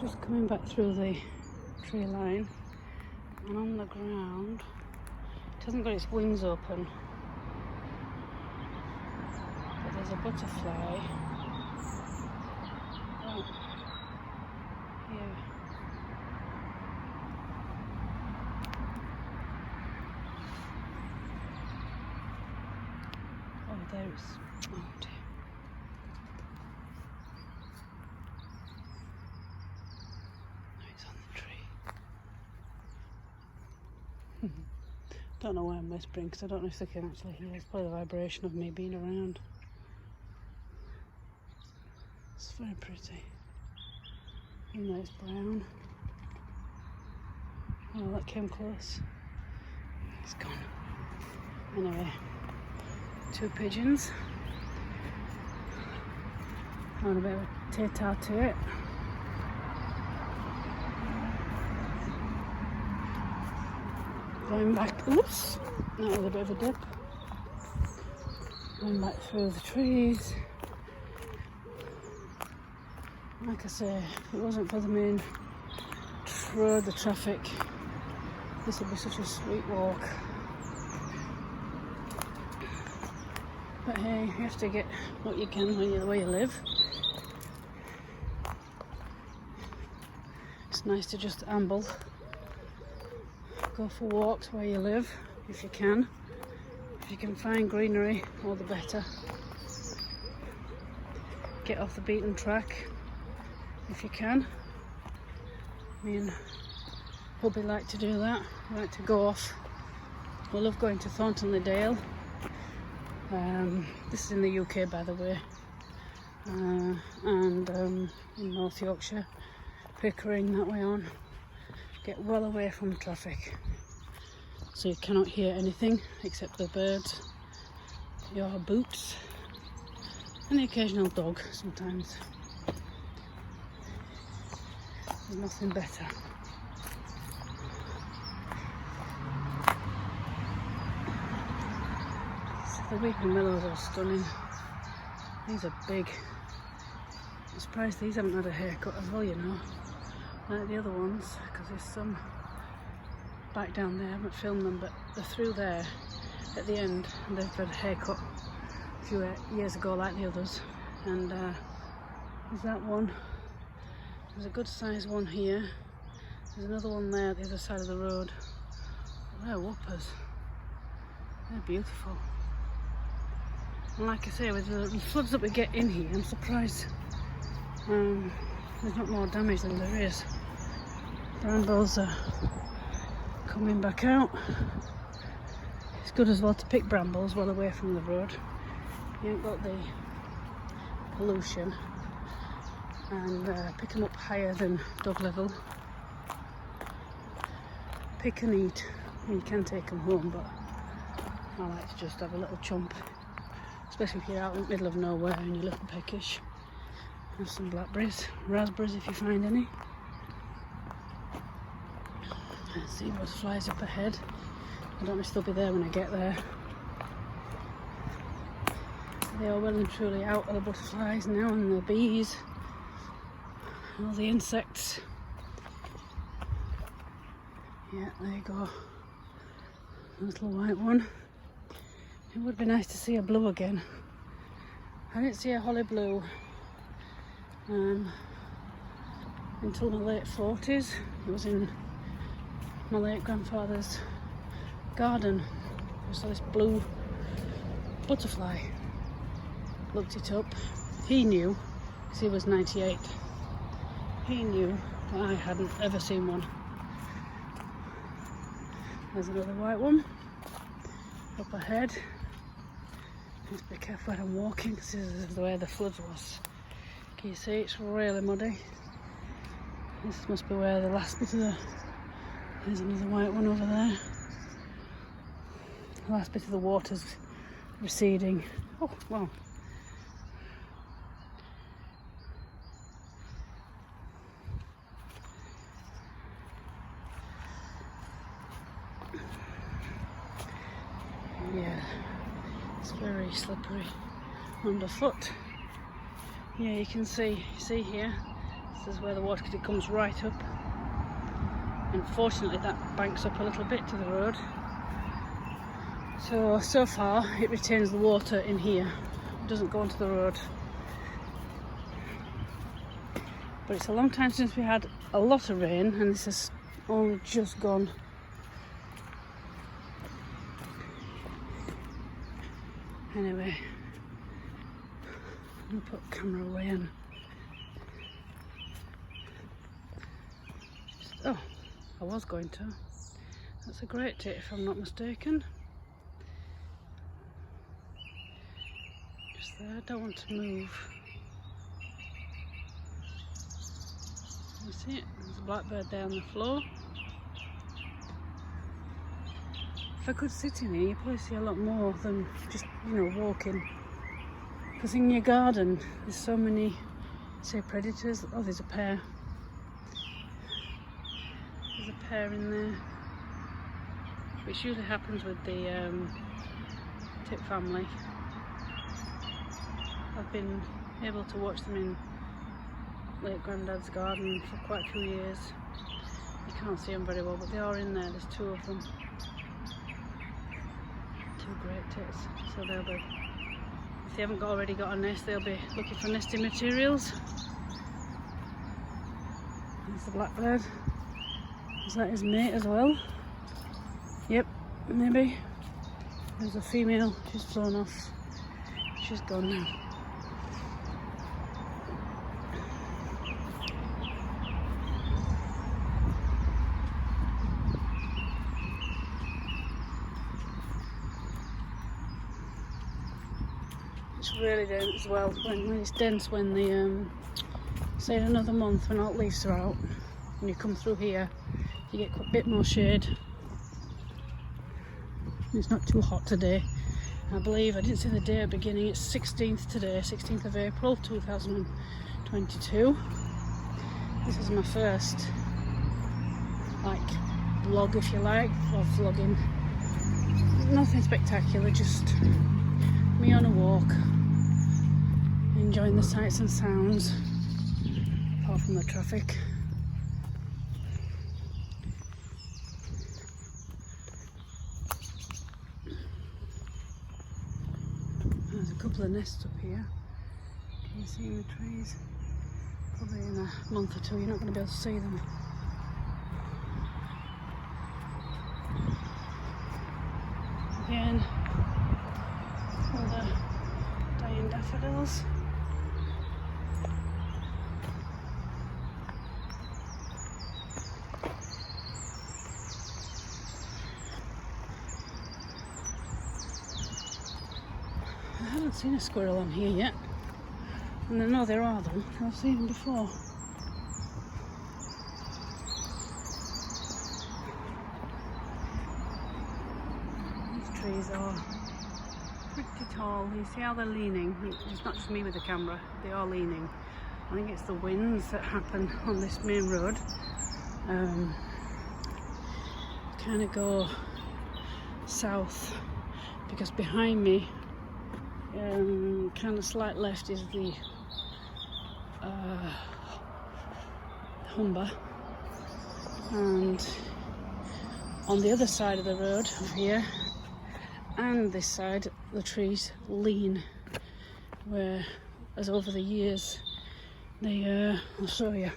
Just coming back through the tree line, and on the ground, it hasn't got its wings open, but there's a butterfly right here. Oh, there's, oh dear. Don't know why I'm whispering, because I don't know if they can actually hear. It's probably the vibration of me being around. It's very pretty. Even though it's brown. Oh, that came close. It's gone. Anyway, 2 pigeons. On a bit of a tete-a-tete. Going back, oops, that was a bit of a dip. Going back through the trees. Like I say, if it wasn't for the main road, the traffic, this would be such a sweet walk. But hey, you have to get what you can when you're where you live. It's nice to just amble. Go for walks where you live, if you can. If you can find greenery, all the better. Get off the beaten track, if you can. Me and hubby like to do that. We like to go off. We love going to Thornton Dale. This is in the UK, by the way. And in North Yorkshire, Pickering, that way on. Get well away from traffic, so you cannot hear anything except the birds, your boots, and the occasional dog sometimes. There's nothing better. So the weeping willows are stunning. These are big. I'm surprised these haven't had a haircut as well, you know, like the other ones, because there's some back down there. I haven't filmed them, but they're through there at the end, and they've had a haircut a few years ago like the others. And there's that one. There's a good sized one here. There's another one there at the other side of the road. They're whoppers. They're beautiful. And like I say, with the floods that we get in here, I'm surprised there's not more damage than there is. Brambles are coming back out. It's good as well to pick brambles well away from the road. You ain't got the pollution, and pick them up higher than dog level. Pick and eat. You can take them home, but I like to just have a little chomp, especially if you're out in the middle of nowhere and you're looking peckish. Have some blackberries, raspberries if you find any. Let's see what flies up ahead. I don't know if they'll be there when I get there. They are well and truly out of the butterflies now, and the bees, all the insects. Yeah, there you go. A little white one. It would be nice to see a blue again. I didn't see a holly blue until my late 40s. It was in my late grandfather's garden. I saw this blue butterfly. Looked it up. He knew, because he was 98. He knew that I hadn't ever seen one. There's another white one up ahead. Just be careful when I'm walking, because this is the way the flood was. Can you see it's really muddy? This must be where the last bit of the... There's another white one over there. The last bit of the water's receding. Oh, wow. Yeah, it's very slippery underfoot. Yeah, you can see here, This is where the water, because it comes right up. Unfortunately, that banks up a little bit to the road. So far, it retains the water in here. It doesn't go onto the road. But it's a long time since we had a lot of rain, and this has only just gone. Anyway, I'm gonna put the camera away and oh, I was going to. That's a great tit if I'm not mistaken. Just there, don't want to move. You see it? There's a blackbird there on the floor. If I could sit in here, you'd probably see a lot more than just, walking. Because in your garden, there's so many, say, predators. Oh, there's a pair. There's a pair in there. Which usually happens with the tit family. I've been able to watch them in late granddad's garden for quite a few years. You can't see them very well, but they are in there. There's 2 of them. 2 great tits. So they'll be, if they haven't already got a nest, they'll be looking for nesting materials. There's the blackbird. Is that his mate as well? Yep, maybe. There's a female. She's flown off. She's gone now. It's really dense as well. When it's dense, when the say in another month when all the leaves are out, when you come through here, you get a bit more shade. It's not too hot today. I believe, I didn't see the day beginning, it's 16th today, 16th of April 2022. This is my first vlog, if you like, or vlogging. Nothing spectacular, just me on a walk, enjoying the sights and sounds, apart from the traffic. There's a couple of nests up here. Can you see in the trees? Probably in a month or two you're not going to be able to see them. Again, all the dying daffodils. I haven't seen a squirrel on here yet, and I know there are them. I've seen them before. These trees are pretty tall. You see how they're leaning? It's not just me with the camera, they are leaning. I think it's the winds that happen on this main road. Kind of south, because behind me, kind of slight left, is the Humber, and on the other side of the road over here and this side, the trees lean, where as over the years they I'll show you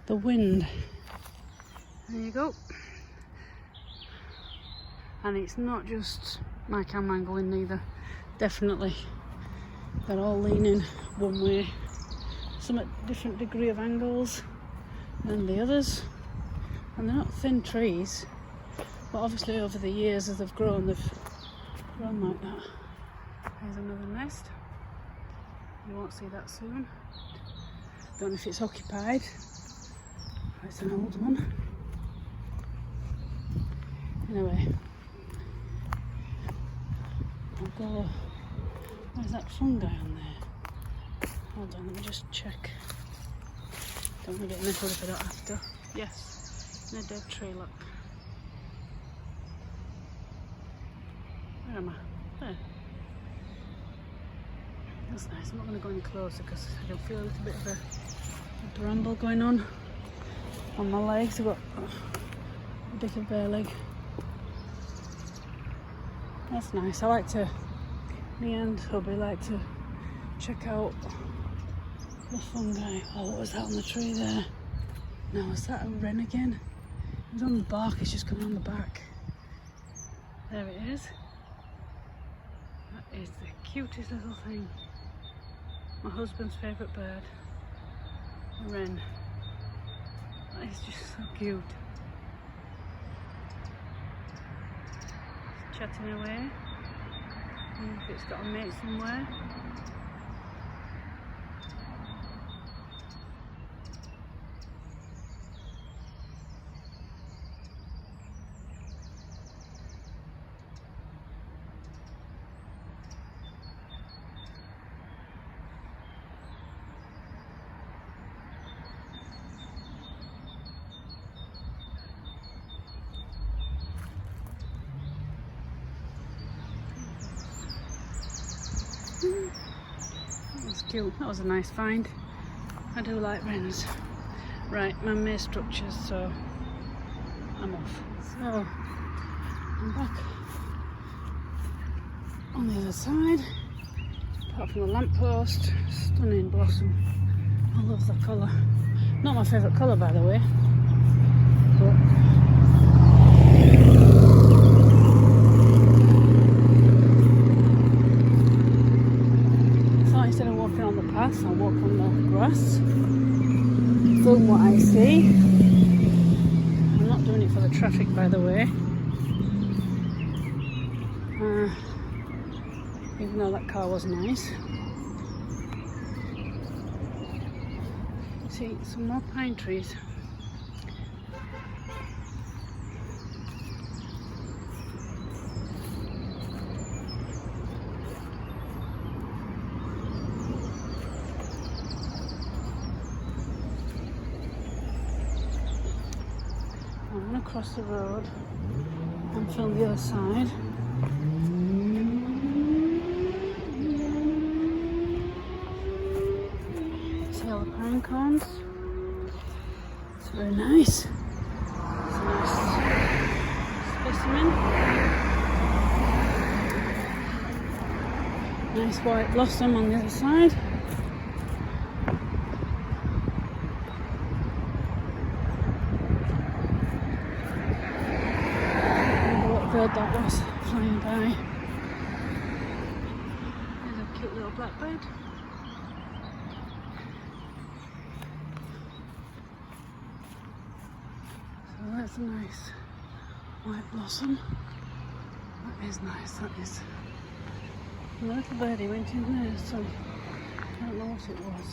the wind. There you go. And it's not just my camera angle in neither. Definitely they're all leaning one way, some at different degree of angles than the others, and they're not thin trees, but obviously over the years as they've grown like that. There's another nest. You won't see that soon. Don't know if it's occupied. It's an old one. Anyway, I'll go. Where's that fungi on there? Hold on, let me just check. Don't want to get nettled if I don't have to. Yes, in a dead tree, look. Where am I? There. That's nice. I'm not going to go any closer because I can feel a little bit of a A bramble going on my legs. I've got a bit of bare leg. That's nice. I like to, me and hubby like to check out the fungi. Oh, what was that on the tree there? No, is that a wren again? It was on the bark, it's just coming on the back. There it is. That is the cutest little thing. My husband's favourite bird. A wren. That is just so cute. It's chatting away. I wonder if it's got a mate somewhere. That was cute. That was a nice find. I do like wrens. Right, man-made structures, so I'm off. So I'm back on the other side. Apart from the lamppost, stunning blossom. I love the colour. Not my favourite colour, by the way, but instead of walking on the path, I'll walk on the grass, film what I see. I'm not doing it for the traffic, by the way, even though that car was nice. See, some more pine trees. I'm going to cross the road and film the other side. See all the pine cones? It's very nice. It's a nice specimen. Nice white blossom on the other side. Bird that was flying by. There's a cute little blackbird. So that's a nice white blossom. That is nice, that is. And the little birdie went in there, so I don't know what it was.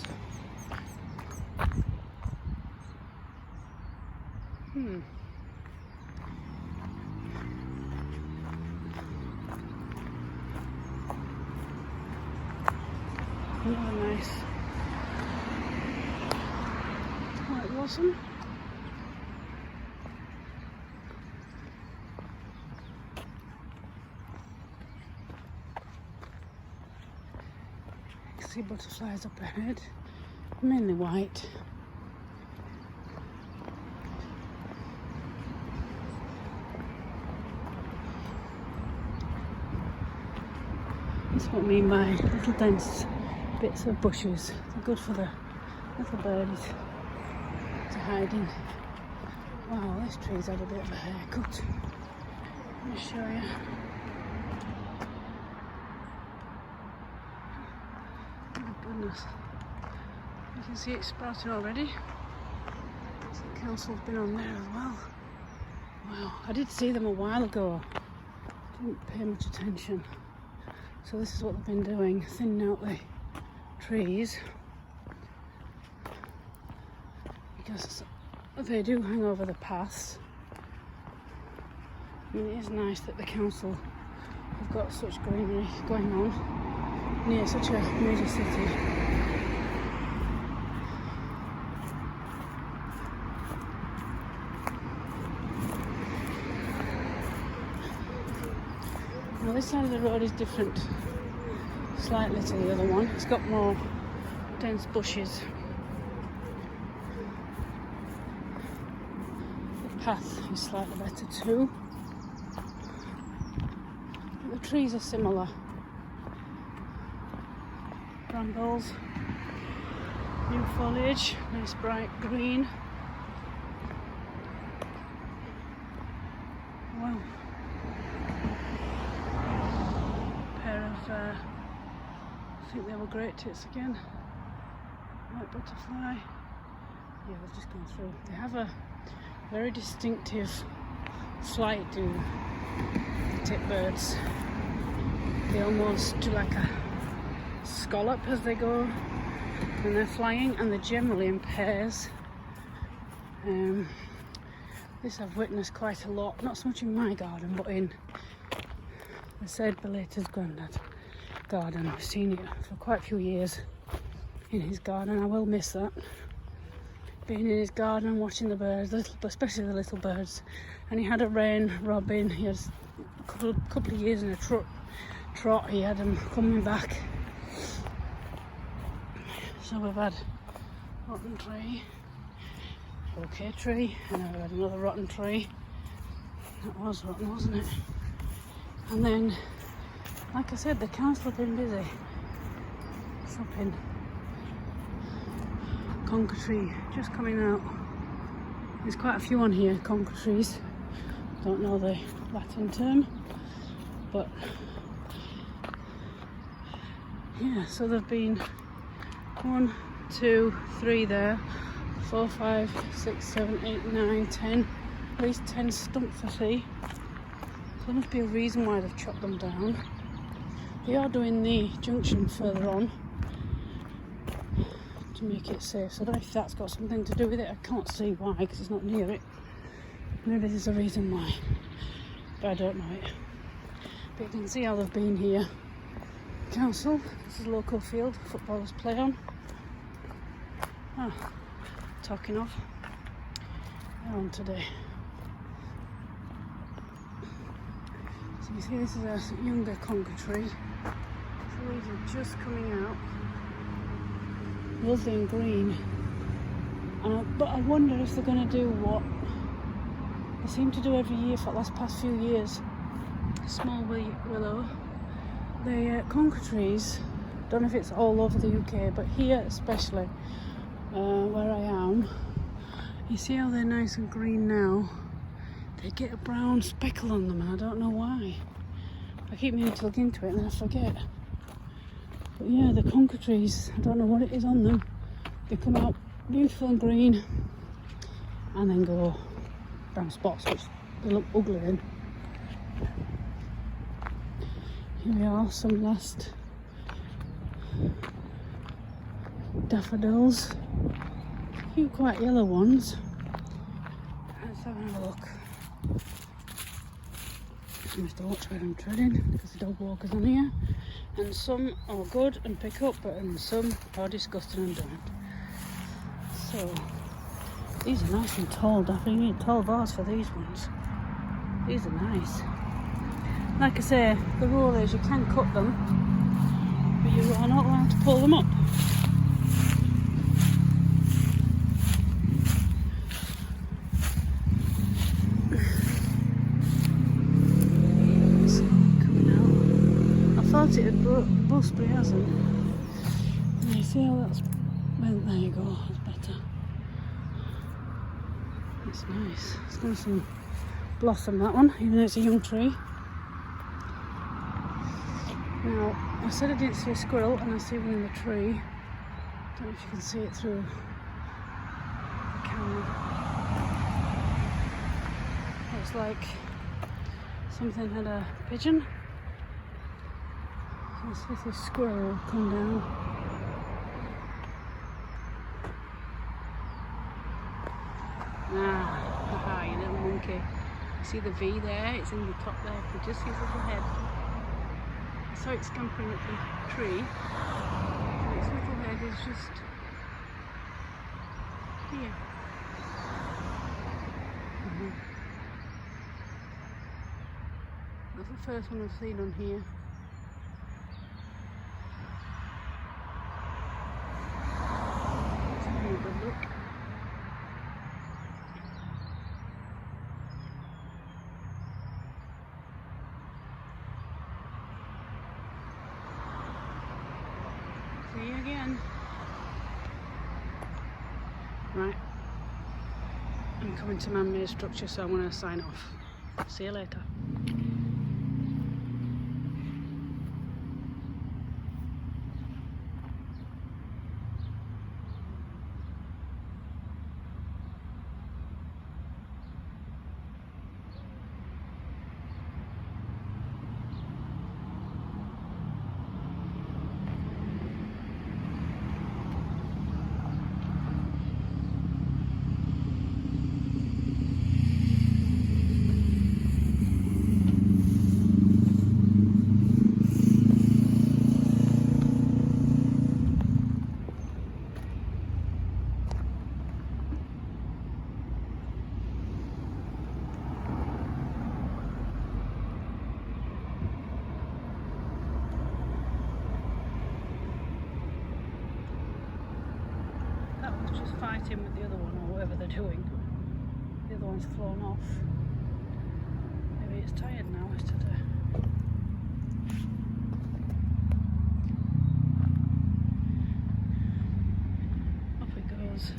Another nice white blossom. You can see butterflies up ahead, mainly white. That's what I mean by little dense bits of bushes. They're good for the little birdies to hide in. Wow, this tree's had a bit of a haircut. Let me show you. Oh goodness. You can see it sprouting already. So the council's been on there as well. Wow, I did see them a while ago. Didn't pay much attention. So this is what they've been doing, thinning out the trees, because they do hang over the paths. I mean, it is nice that the council have got such greenery going on near such a major city. Well, this side of the road is different slightly to the other one. It's got more dense bushes. path is slightly better too. But the trees are similar. Brambles, new foliage, nice bright green. Wow. Pair of, I think they were great tits again. White butterfly. Yeah, they've just gone through. They have a very distinctive flight, do the tit birds. They almost do like a scallop as they go when they're flying, and they're generally in pairs. This I've witnessed quite a lot, not so much in my garden, but in the said Belater's granddad garden. I've seen it for quite a few years in his garden. I will miss that, being in his garden and watching the birds, especially the little birds. And he had a wren, robin. He has a couple of years in a trot. He had them coming back. So we've had rotten tree, okay tree, and I've had another rotten tree. That was rotten, wasn't it? And then, like I said, the council have been busy shopping. Conker tree just coming out. There's quite a few on here, conker trees. Don't know the Latin term, but yeah, so there've been 1, 2, 3 there, 4, 5, 6, 7, 8, 9, 10, at least 10 stumps I see. So there must be a reason why they've chopped them down. They are doing the junction further on to make it safe, so I don't know if that's got something to do with it. I can't see why, because it's not near it. Maybe there's a reason why, but I don't know it. But you can see how they've been here. Council, this is a local field footballers play on. Talking of, they're on today. So you see this is a younger conker tree. The leaves are just coming out. Lovely and green. But I wonder if they're going to do what they seem to do every year for the past few years. Small willow. The conker trees, don't know if it's all over the UK, but here especially, where I am, you see how they're nice and green now? They get a brown speckle on them, and I don't know why. I keep meaning to look into it and then I forget. But yeah, the conker trees, I don't know what it is on them. They come out beautiful and green and then go brown spots, which they look ugly in. Here we are, some last daffodils. A few quite yellow ones. Let's have another look. I must watch where I'm treading because the dog walker's on here. And some are good and pick up, and some are disgusting and don't. So these are nice and tall, Daffy. You need tall bars for these ones. These are nice. Like I say, the rule is you can cut them, but you are not allowed to pull them up. It's coming out. I thought it had bust, but it hasn't. And you see how that's went? There you go, that's better. It's nice. It's got some blossom, that one, even though it's a young tree. Now, I said I didn't see a squirrel, and I see one in the tree. Don't know if you can see it through the camera. Looks like something had a pigeon. Let's see if this squirrel will come down. Haha, you little monkey. See the V there? It's in the top there. You can just see his little head. So it's scampering up the tree, and its little head is just here. That's the first one I've seen on here. Let's have a good look. See you again. Right. I'm coming to man-made structure, so I'm going to sign off. See you later. Just fighting with the other one or whatever they're doing. The other one's flown off. Maybe it's tired now instead of... Off it goes.